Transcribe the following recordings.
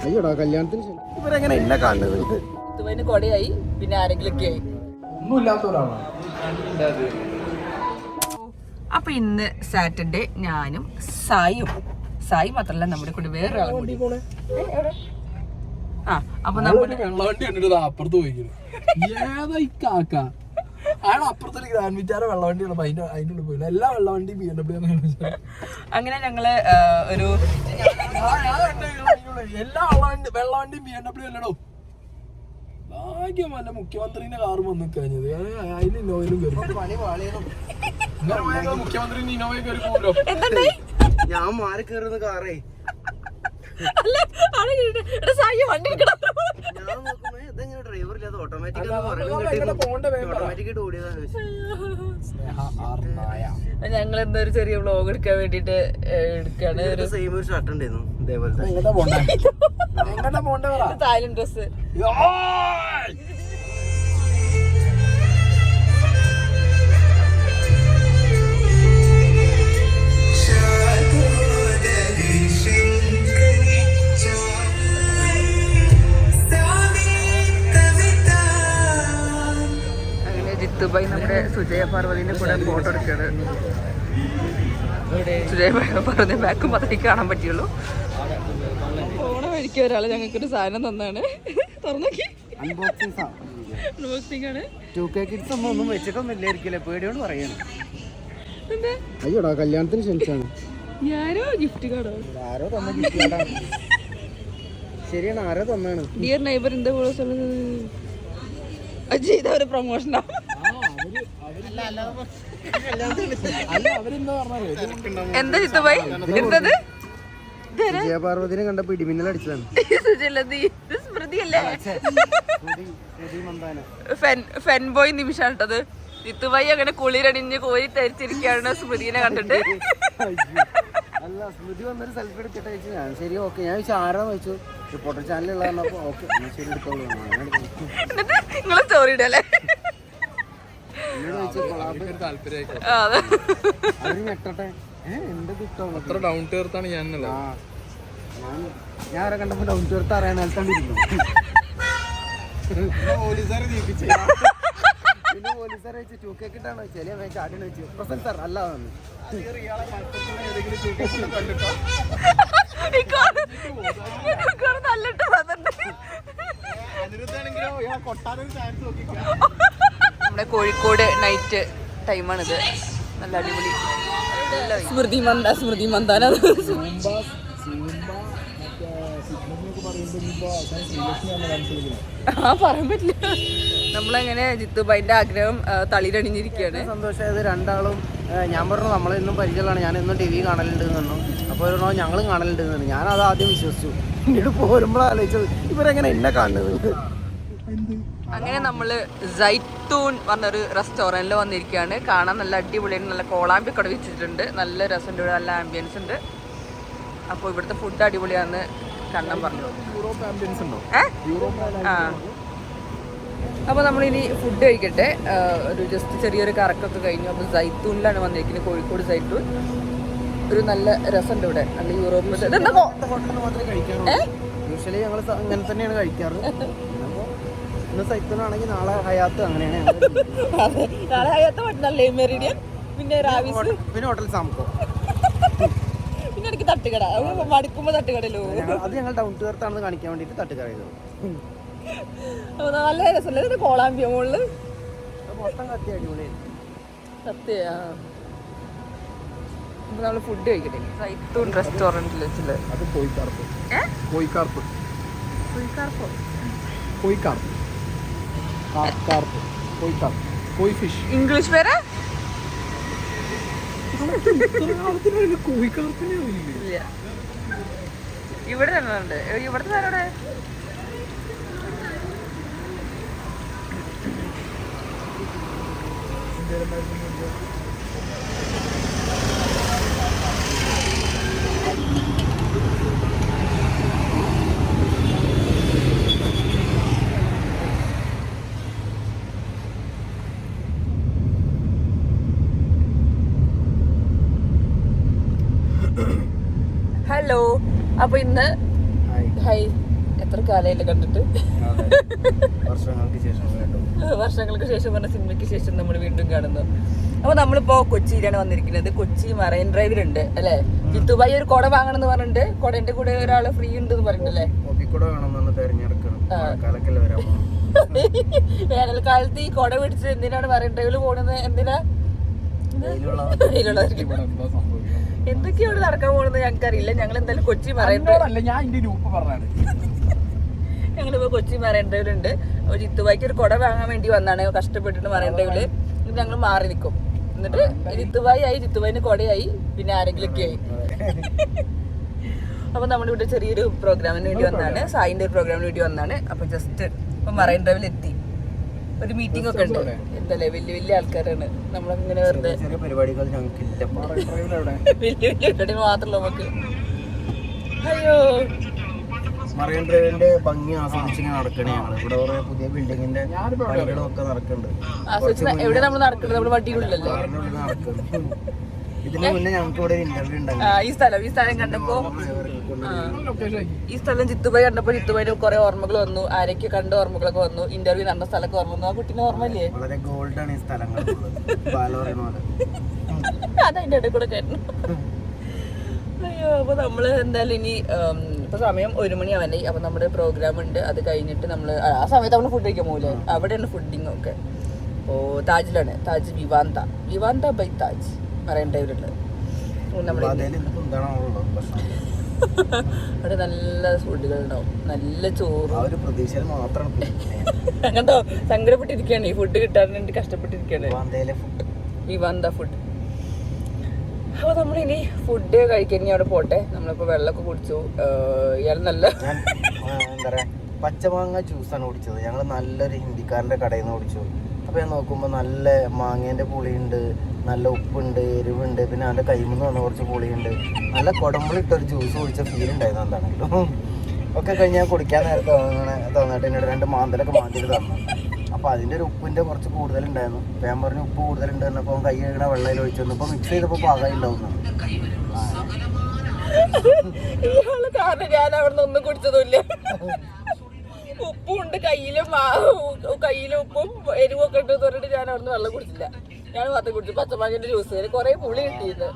അയ്യോടാ കല്യാണത്തിന് ഇവരെങ്ങനെ എന്നെ കാണുന്നത്? ഇതുവരെ കൊടയായി പിന്നെ ആരെങ്കിലൊക്കെ ആയി ഒന്നുമില്ലാത്തവരാണ്. അപ്പൊ ഇന്ന് സാറ്റർഡേ ഞാനും സായി മാത്രല്ല നമ്മുടെ കൂടെ വേറെ ആളും കൂടി. ആ അപ്പൊ നമ്മുടെ വെള്ളവണ്ടി കണ്ടിട്ട് അപ്പുറത്ത് പോയിക്കുന്നു. ഏതാ ഈ കാക്ക? അയാൾ അപ്പുറത്തൊരു ഗ്രാൻഡ് വിറ്റാറ് വെള്ളവണ്ടിയാണ്. അതിൻ്റെ ഉള്ളിൽ പോയില്ല. എല്ലാ വെള്ളവണ്ടിയും BMW. അങ്ങനെ ഞങ്ങള് ഒരു എല്ലാ വെള്ളവണ്ടിയും BMW അല്ലടോ. ഭാഗ്യമല്ല മുഖ്യമന്ത്രിന്റെ കാറ് വന്ന് കഴിഞ്ഞത്. അതിന് ഇന്നോവയിലും കയറി മുഖ്യമന്ത്രി ഇന്നോവയിൽ കയറി പോലോ. ഞാൻ മാറി കയറുന്ന കാറേ വണ്ടി ഡ്രൈവറില്ലാതെ ഓട്ടോമാറ്റിക് ഓടിയതാണ്. ഞങ്ങൾ എന്താ ഒരു ചെറിയ വ്ളോഗ് എടുക്കാൻ വേണ്ടിട്ട് എടുക്കാണ്. സെയിം ഒരു ഷർട്ട് ഉണ്ടായിരുന്നു ഇതേപോലത്തെ തായ്ലൻഡ് ഡ്രസ്. ജിത്തുബായി നമ്മുടെ സുജയ പാർവതിന്റെ കൂടെ ഫോട്ടോ എടുക്കുകയാണ്. സുജയ പാർവതി ബാക്ക് മാത്രമേ കാണാൻ പറ്റുള്ളൂ. ഫോണ മേടിക്കുക ഒരാള് ഞങ്ങൾക്കൊരു സാധനം തന്നാണ്. തുറന്നോക്കി അൺബോക്സിംഗ് ആണ്. ഒന്നും വെച്ചിട്ടൊന്നുമില്ലായിരിക്കില്ല, പേടിയോട് പറയണം. അയ്യോടാ കല്യാണത്തിന് ക്ഷണിച്ചാണ്. ഞാനോ ഗിഫ്റ്റ് കാർഡോ? ആരോ തന്ന ഗിഫ്റ്റ് കാർഡാണ്. ശരിയാണ്, ആരോ തന്നാണ്. ഡിയർ നൈബർ എന്താ ചെയ്ത ഒരു പ്രൊമോഷനാ. എന്താ ജിത്തുബായി എന്തത്? പാർവതിനെ കണ്ടപ്പോ ഇടിമിന്നൽ അടിച്ചതാണ്. സ്മൃതിയല്ലേ? ഫെൻബോയ് നിമിഷാണ് കേട്ടത്. ജിത്തുബായി അങ്ങനെ കുളിരണിഞ്ഞ് കോരി തരിച്ചിരിക്കുകയാണ് സ്മൃതിനെ കണ്ടിട്ട്. അല്ല, സ്മൃതി വന്നൊരു സെൽഫി എടുത്തിട്ട് വെച്ചു. ഞാൻ ശരി ഓക്കെ. ഞാൻ ചോദിച്ചു ആരാന്ന് വെച്ചു. റിപ്പോർട്ടർ ചാനലുള്ള ഓക്കെ ശരി എടുത്തോളൂ. നിങ്ങളെ സ്റ്റോറി ഇടല്ലേ? അത്ര ഡൗൺ ടു എർത്ത് ആണ് ഞാൻ. ആരെ കണ്ടപ്പോ ഡൗൺ ടു എർത്ത് അറിയാൻ നേരത്തോണ്ടിരിക്കുന്നു. പിന്നെ പോലീസുകാരെ വെച്ച് 2K കിട്ടാണ് വെച്ചാൽ ചാടിന് വെച്ചു. പ്രസന്റ് സാർ അല്ല വന്നു. നമ്മുടെ കോഴിക്കോട് നൈറ്റ് ടൈമാണിത്. നല്ല അടിപൊളി സ്മൃതി മന്ദാന. പറയാൻ പറ്റില്ല. നമ്മളങ്ങനെ ജിത്തുബായിന്റെ ആഗ്രഹം തളിരണിഞ്ഞിരിക്കുകയാണ്. സന്തോഷമായത് രണ്ടാളും. ഞാൻ പറഞ്ഞു നമ്മളെന്നും പരിചയമാണ്, ഞാൻ എന്നും TV കാണലുണ്ട് എന്ന് പറഞ്ഞു. അപ്പോൾ ഞങ്ങളും കാണലുണ്ട് എന്ന് പറഞ്ഞു. ഞാനത് ആദ്യം വിശ്വസിച്ചു. പിന്നീട് പോരുമ്പോഴാണ് ആലോചിച്ചത് ഇവരെങ്ങനെ എന്നെ കാണുന്നത്. അങ്ങനെ നമ്മള് സൈത്തൂൺ പറഞ്ഞൊരു റെസ്റ്റോറൻറ്റിൽ വന്നിരിക്കുകയാണ്. കാണാൻ നല്ല അടിപൊളിയാണ്. നല്ല കോളാമ്പി കട വെച്ചിട്ടുണ്ട്. നല്ല രസമുണ്ട്, നല്ല ആംബിയൻസ് ഉണ്ട്. അപ്പോൾ ഇവിടുത്തെ ഫുഡ് അടിപൊളിയാണെന്ന് കണ്ണൻ പറഞ്ഞു. അപ്പോൾ നമ്മളിനി ഫുഡ് കഴിക്കട്ടെ. ഒരു ജസ്റ്റ് ചെറിയൊരു കറക്കൊക്കെ കഴിഞ്ഞു. അപ്പോൾ സൈത്തൂണിലാണ് വന്നിരിക്കുന്നത്, കോഴിക്കോട് സൈത്തൂൺ. ഒരു നല്ല രസമുണ്ട് ഇവിടെ. നല്ല യൂറോപ്പിൽ യൂഷ്വലി ഞങ്ങൾ അങ്ങനെ തന്നെയാണ് കഴിക്കാറ്. ഇന്ന് സൈത്തൂണാണെങ്കിൽ നാളെ ഹയാത്ത്, അങ്ങനെയാണ്. നാളെ ഹയാത്ത്, മറ്റന്നാൾ മെറിഡിയൻ, പിന്നെ റാവിസ്, പിന്നെ ഹോട്ടൽ സാംകോ, പിന്നെ എനിക്ക് തട്ടുകട. മടുക്കുമ്പോൾ തട്ടുകടല്ലോ. അത് ഞങ്ങൾ ഡൗൺ ടു എർത്ത് ആണെന്ന് കാണിക്കാൻ വേണ്ടിയിട്ട് തട്ടുകട ചെയ്തു. നല്ല രസമല്ലേ കോളാമ്പിയ മുകളില് മൊത്തം കത്തി അടിപൊളിയായിരുന്നു. സത്യ. നമ്മള് ഫുഡ് കഴിക്കട്ടെ സൈത്തൂൺ റെസ്റ്റോറന്റിൽ വെച്ചില്ലേ. അത് കോഴിക്കാർപ്പ്. കോഴിക്കാർപ്പ് കോഴി ഫിഷ്. ഇംഗ്ലീഷ് പേര് കോഴിക്കാർപ്പിനെ ഇല്ല. ഇവിടെ തന്നെ ഉണ്ട്. ഇവിടുത്തെ പേരോടെ ഹലോ. അപ്പൊ ഇന്ന് ഹായ്, എത്ര കാലമായില്ല കണ്ടിട്ട്. വർഷങ്ങൾക്ക് ശേഷം വർഷങ്ങൾക്ക് ശേഷം പറഞ്ഞ സിനിമയ്ക്ക് ശേഷം നമ്മൾ വീണ്ടും കാണുന്നു. അപ്പൊ നമ്മളിപ്പോ കൊച്ചിയിലാണ് വന്നിരിക്കുന്നത്. കൊച്ചി മറൈൻ ഡ്രൈവിലുണ്ട് അല്ലെ. ജിത്തുബായി ഒരു കുട വാങ്ങണമെന്ന് പറഞ്ഞിട്ട് കുടന്റെ കൂടെ ഒരാള് ഫ്രീ ഉണ്ട് എന്ന് പറഞ്ഞിട്ടല്ലേ. വേനൽക്കാലത്ത് ഈ കുട പിടിച്ച് എന്തിനാണ് മറൈൻ ഡ്രൈവിൽ പോകുന്നത്? എന്തിനാ എന്തൊക്കെയോ നടക്കാൻ പോകുന്നത് ഞങ്ങൾക്കറിയില്ല. ഞങ്ങൾ എന്തായാലും കൊച്ചി മറൈൻ ഞങ്ങളിപ്പോ കൊച്ചി മറൈൻ ഡ്രൈവിലുണ്ട്. അപ്പൊ ജിത്തുബായിക്ക് ഒരു കുട വാങ്ങാൻ വേണ്ടി വന്നാണ് കഷ്ടപ്പെട്ടിട്ട് മറൈൻ ഡ്രൈവില്. എന്നിട്ട് ഞങ്ങൾ മാറി നിൽക്കും. എന്നിട്ട് ജിത്തുബായി ആയി, ജിത്തുബായിന് കുടയായി, പിന്നെ ആരെങ്കിലൊക്കെ ആയി. അപ്പൊ നമ്മളിവിടെ ചെറിയൊരു പ്രോഗ്രാമിന് വേണ്ടി വന്നാണ്, സായിന്റെ ഒരു പ്രോഗ്രാമിന് വേണ്ടി വന്നാണ്. അപ്പൊ ജസ്റ്റ് ഇപ്പൊ മറൈൻ ഡ്രൈവിൽ എത്തി. ഒരു മീറ്റിംഗ് ഒക്കെ ഉണ്ട്. എന്തല്ലേ വലിയ വലിയ ആൾക്കാരാണ്. നമ്മളിങ്ങനെ വെറുതെ പരിപാടികൾ ഞങ്ങൾക്കില്ല. വലിയ വലിയ പരിപാടി മാത്രമല്ല നമുക്ക്. അയ്യോ, മറൈൻ ഡ്രൈവിന്റെ ഭംഗി ആസ്വദിച്ചിങ്ങനെ നടക്കണേ ഞങ്ങള്. ഇവിടെ കുറെ പുതിയ ബിൽഡിങ്ങിന്റെ പണികളൊക്കെ നടക്കുന്നുണ്ട്. എവിടെ നമ്മൾ നടക്കുന്നത്? നമ്മുടെ വണ്ടിയിലുള്ളല്ലേ. ഇതിന് മുന്നേ ഞങ്ങൾക്ക് ഇവിടെ ഇന്റർവ്യൂ ഉണ്ടായിരുന്നു. ഈ സ്ഥലം കണ്ടപ്പോ, ഈ സ്ഥലം ജിത്തുബായി കണ്ടപ്പോ ജിത്തുബായിന് കുറെ ഓർമ്മകൾ വന്നു. ആരൊക്കെ കണ്ട ഓർമ്മകളൊക്കെ വന്നു. ഇന്റർവ്യൂ നടന്ന സ്ഥലമൊക്കെ ഓർമ്മ വന്നു. ആ കുട്ടീനെ ഓർമ്മയില്ലേ? വളരെ ഗോൾഡാണ് ഈ സ്ഥലങ്ങൾ. അതതിന്റെ ഇടയിൽ കൂടെ കയറ്റണം. അയ്യോ, അപ്പൊ നമ്മള് എന്തായാലും ഇനി ഇപ്പൊ സമയം 1 മണിയാവാനായി. അപ്പൊ നമ്മുടെ പ്രോഗ്രാം ഉണ്ട്. അത് കഴിഞ്ഞിട്ട് നമ്മള് ആ സമയത്ത് നമ്മള് ഫുഡ് കഴിക്കാൻ പോകില്ലേ. അവിടെയാണ് ഫുഡിങ് ഒക്കെ. ഓ, താജിലാണ്. താജ് വിവാന്ത ബൈ താജ് മറൈൻ ഡ്രൈവിലുള്ളത്. അവിടെ നല്ല ഫുഡുകൾ ഉണ്ടാവും. നല്ല ചോറ്. അങ്ങനോ സങ്കടപ്പെട്ടിരിക്കുകയാണ്. ഈ ഫുഡ് കിട്ടാൻ വേണ്ടി കഷ്ടപ്പെട്ടിരിക്കുകയാണ്. വിവാന്ത ഫുഡ്. അപ്പൊ നമ്മളിനി ഫുഡ് കഴിക്കാൻ ഇനി അവിടെ പോട്ടെ. നമ്മളിപ്പോ വെള്ളമൊക്കെ കുടിച്ചു. ഇയാൾ നല്ല എന്താ പറയാ പച്ചമാങ്ങ ജ്യൂസാണ് കുടിച്ചത്. ഞങ്ങൾ നല്ലൊരു ഹിന്ദിക്കാരന്റെ കടയിൽ നിന്ന് കുടിച്ചു. അപ്പൊ ഞാൻ നോക്കുമ്പോ നല്ല മാങ്ങേന്റെ പുളിയുണ്ട്, നല്ല ഉപ്പുണ്ട്, എരിവുണ്ട്, പിന്നെ അവന്റെ കൈമെന്ന് വന്ന കുറച്ച് പുളിയുണ്ട്. നല്ല കുടമ്പളിട്ടൊരു ജ്യൂസ് കുടിച്ച ഫീൽ ഉണ്ടായിരുന്നു. എന്താണെങ്കിലും ഒക്കെ കഴിഞ്ഞ് ഞാൻ കുടിക്കാൻ നേരത്തെ തോന്നിട്ട് എന്നോട് 2 മാന്തലൊക്കെ മാറ്റിയിട്ട് തന്നു. അപ്പൊ അതിന്റെ ഒരു ഉപ്പിന്റെ കുറച്ച് കൂടുതലുണ്ടായിരുന്നു. ഞാൻ പറഞ്ഞു ഉപ്പ് കൂടുതലുണ്ട് പറഞ്ഞപ്പോ കൈ കഴുകണ വെള്ളയിൽ ഒഴിച്ചു വന്നപ്പോ മിക്സ് ചെയ്തപ്പോ പാകം ഉണ്ടാവുന്നു. കാരണം ഞാൻ അവിടെ നിന്ന് ഒന്നും കുടിച്ചതുമില്ല. ഉപ്പുണ്ട് കയ്യിലും ഉപ്പും എരിവൊക്കെ ഉണ്ട് പറഞ്ഞിട്ട് ഞാൻ അവിടെ നിന്ന് വെള്ളം കുടിച്ചില്ല. ഞാൻ മാത്രം കുടിച്ചു പച്ചമാങ്ങന്റെ ജ്യൂസ്. കുറെ പുളി കിട്ടിയത്.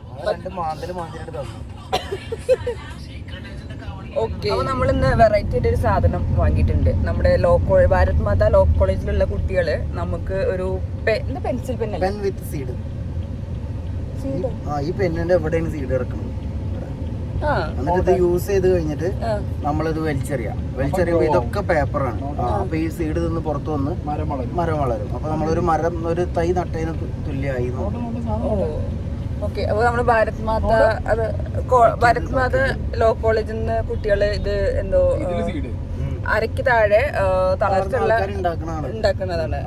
ഓക്കെ, അപ്പൊ നമ്മളിന്ന് വെറൈറ്റി ആയിട്ട് ഒരു സാധനം വാങ്ങിയിട്ടുണ്ട്. നമ്മുടെ ഭാരത് മാതാ ലോ കോളേജിലുള്ള കുട്ടികള് നമുക്ക് ഒരു പെൻസിൽ പെൻ വിത്ത് സീഡ്. ഈ പെന്നിന്റെ എവിടെയാണ് സീഡ് കിടക്കുന്നത്. എന്നിട്ട് ഇത് യൂസ് ചെയ്ത് കഴിഞ്ഞിട്ട് നമ്മളിത് വലിച്ചെറിയുമ്പോ ഇതൊക്കെ പേപ്പറാണ്. അപ്പൊ ഈ സീഡ് നിന്ന് പുറത്തു വന്ന് മരം വളരും. അപ്പൊ നമ്മളൊരു ഒരു തൈ നട്ടതിന് തുല്യമായി. ഓക്കെ, അപ്പൊ നമ്മള് ഭാരത് മാത ലോ കോളേജിൽ നിന്ന് കുട്ടികള് ഇത് എന്തോ അരക്ക് താഴെ തളർച്ചുള്ള ഉണ്ടാക്കുന്നതാണ്.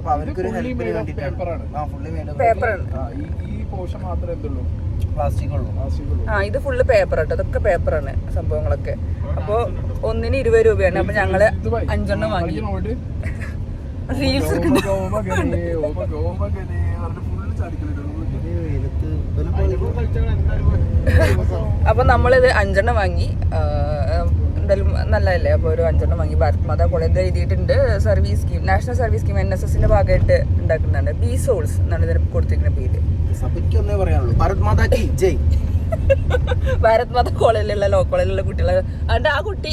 പേപ്പറാണ്. ഇത് ഫുള്ള് പേപ്പർ കേട്ടോ. ഇതൊക്കെ പേപ്പറാണ് സംഭവങ്ങളൊക്കെ. അപ്പൊ ഒന്നിന് 20 രൂപയാണ്. അപ്പൊ ഞങ്ങള് 5 എണ്ണം വാങ്ങി. റീൽസ് അപ്പൊ നമ്മളിത് 5 എണ്ണം വാങ്ങി. എന്തായാലും നല്ലതല്ലേ. അപ്പോൾ ഒരു 5 എണ്ണം വാങ്ങി. ഭാരത് മാതാ കോളേജ് എഴുതിയിട്ടുണ്ട്. Service scheme, national service scheme NSSന്റെ ഭാഗമായിട്ട് ഉണ്ടാക്കുന്നതാണ്. ബി സോൾസ് എന്നാണ് ഇതിന് കൊടുത്തിരിക്കുന്ന പേര്. ഭാരത് മാതാ കോളേജിലുള്ള ലോ കോളേജിലുള്ള കുട്ടികളെ അതുകൊണ്ട് ആ കുട്ടിക്ക്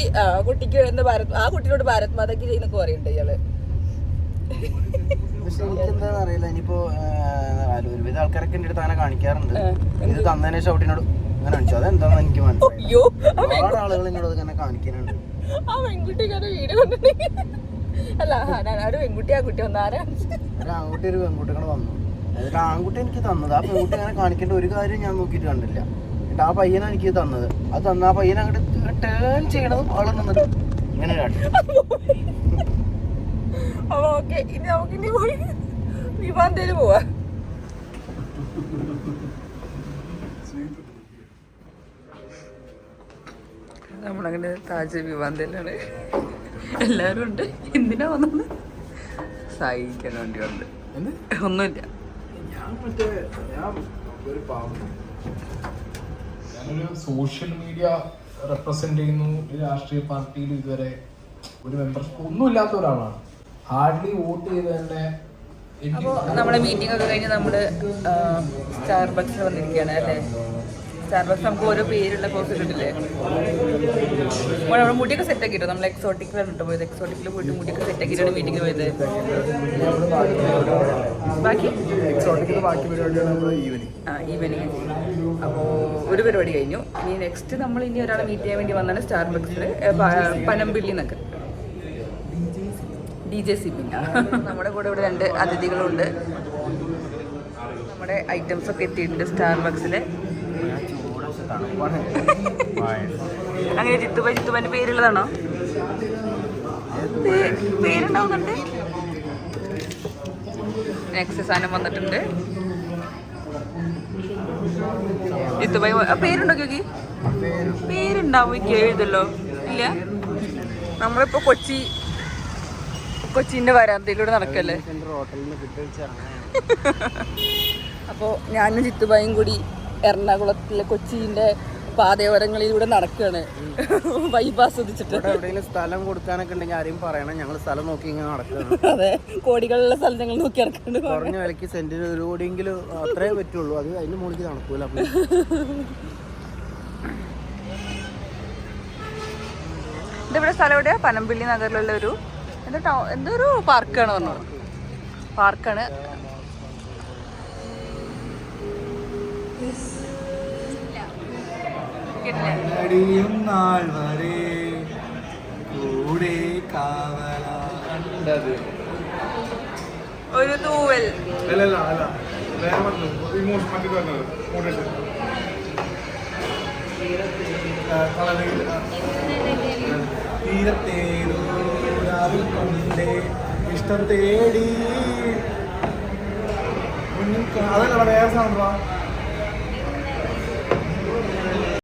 ആ കുട്ടിയോട് ഭാരത് മാതാക്ക് ചെയ്യുന്നൊക്കെ പറയുന്നുണ്ട് ഇയാള്. പക്ഷെ എനിക്കെന്താ അറിയില്ല. ഇനിയിപ്പോ ഒരുവിധ ആൾക്കാരൊക്കെ എന്റെ അടുത്ത് അങ്ങനെ കാണിക്കാറുണ്ട്. ഇത് തന്നതിനെ ഷൗട്ടിനോട് അങ്ങനെ കാണിച്ചു. അതെന്താന്ന് എനിക്ക് മനസ്സിലായി. ഒരുപാട് ആളുകൾ എന്നോട് ഇങ്ങനെ കാണിക്കാനുണ്ട്. ആ പെൺകുട്ടി വീട് കൊണ്ടിട്ടുണ്ടെങ്കിൽ അല്ല ഒരു പെൺകുട്ടി ആ കുട്ടി വന്നു. ഒരു ആൺകുട്ടി ഒരു പെൺകുട്ടികൾ വന്നു. എന്നിട്ട് ആൺകുട്ടി എനിക്ക് തന്നത്. ആ പെൺകുട്ടി അങ്ങനെ കാണിക്കേണ്ട ഒരു കാര്യം ഞാൻ നോക്കിയിട്ട് കണ്ടില്ല. എന്നിട്ട് ആ പയ്യനാണ് എനിക്ക് തന്നത്. അത് തന്ന ആ പയ്യൻ അങ്ങോട്ട് ടേൺ ചെയ്യണതും ആളെ നിന്നിട്ട് ഇങ്ങനെ കാട്ടി. ഓക്കെ, ഇനി നമുക്കിനി പോയി വിവാന്തേല് പോവാ. നമ്മളങ്ങനെ താജ് വിവാന്തേലാണ്. എല്ലാരും ഉണ്ട്. എന്തിനാ വന്നത്? സഹായിക്കാൻ വേണ്ടി ഉണ്ട്. ഒന്നുമില്ല. സോഷ്യൽ മീഡിയ റെപ്രസെന്റ് ചെയ്യുന്നു ഈ രാഷ്ട്രീയ പാർട്ടിയിൽ ഇതുവരെ ഒരു മെമ്പർഷിപ്പ് ഒന്നും ഇല്ലാത്ത ഒരാളാണ്. ഹാർഡ്ലി വോട്ട് ചെയ്ത് തന്നെ. അപ്പോൾ നമ്മുടെ മീറ്റിംഗ് ഒക്കെ കഴിഞ്ഞ് നമ്മൾ സ്റ്റാർബക്സിൽ വന്നിരിക്കുകയാണ് അല്ലേ. സ്റ്റാർബക്സ് നമുക്ക് ഓരോ പേരുള്ള കോഴ്സ് കിട്ടില്ലേ. നമ്മൾ മുടിയൊക്കെ സെറ്റ് ആക്കിയിട്ടോ. നമ്മൾ എക്സോട്ടിക്കിലാണ് കേട്ടോ പോയത്. എക്സോട്ടിക്കിൽ പോയിട്ട് മുടിയൊക്കെ സെറ്റ് ആക്കിയിട്ടാണ് മീറ്റിംഗ് പോയത്. ബാക്കി ഈവനിങ്. അപ്പോൾ ഒരു പരിപാടി കഴിഞ്ഞു. ഇനി നെക്സ്റ്റ് നമ്മൾ ഇനി ഒരാളെ മീറ്റ് ചെയ്യാൻ വേണ്ടി വന്നാണ് സ്റ്റാർബക്സിൽ പനമ്പിള്ളി എന്നൊക്കെ DJCP. നമ്മുടെ കൂടെ ഇവിടെ 2 അതിഥികളുണ്ട്. നമ്മുടെ ഐറ്റംസ് ഒക്കെ എത്തിയിട്ടുണ്ട് സ്റ്റാർബക്സിൽ. അങ്ങനെ ജിത്തുബാന്റെ പേരുള്ളതാണോ? പേരുണ്ടാവുന്നുണ്ട്. നെക്സ്റ്റ് സാധനം വന്നിട്ടുണ്ട്. ജിത്തുബായി പേരുണ്ടോ? നോക്കി പേരുണ്ടാവും. എഴുതല്ലോ ഇല്ല. നമ്മളിപ്പോ കൊച്ചിന്റെ വരാന്തയിലൂടെ നടക്കല്ലേ. അപ്പോൾ ഞാനും ജിത്തുബായും കൂടി എറണാകുളത്തിലെ കൊച്ചിന്റെ പാതയോരങ്ങളിലൂടെ നടക്കുകയാണ്. വൈബ് ആസ്വദിച്ചിട്ട്. എവിടെയെങ്കിലും സ്ഥലം കൊടുക്കാനൊക്കെ ഉണ്ടെങ്കിൽ ആരെയും പറയണം. ഞങ്ങൾ സ്ഥലം നോക്കി ഇങ്ങനെ നടക്കുകയാണ്. അതെ, കോടികളുള്ള സ്ഥലം ഞങ്ങൾ നോക്കി നടക്കുന്നുണ്ട്. കുറഞ്ഞ വിലക്ക് സെന്റിന് 1 കോടിയെങ്കിലും അത്രേ പറ്റുള്ളൂ. അത് അതിന്റെ മുകളിൽ നടക്കൂല. ഇതിവിടെ സ്ഥലം എവിടെയാ? പനമ്പിള്ളി നഗറിലുള്ള ഒരു എന്തൊരു പാർക്കാണ് പറഞ്ഞത്. പാർക്കാണ്. ഒരു തൂവൽ. ഇഷ്ടം തേടി അതല്ല വേറെ സാധനം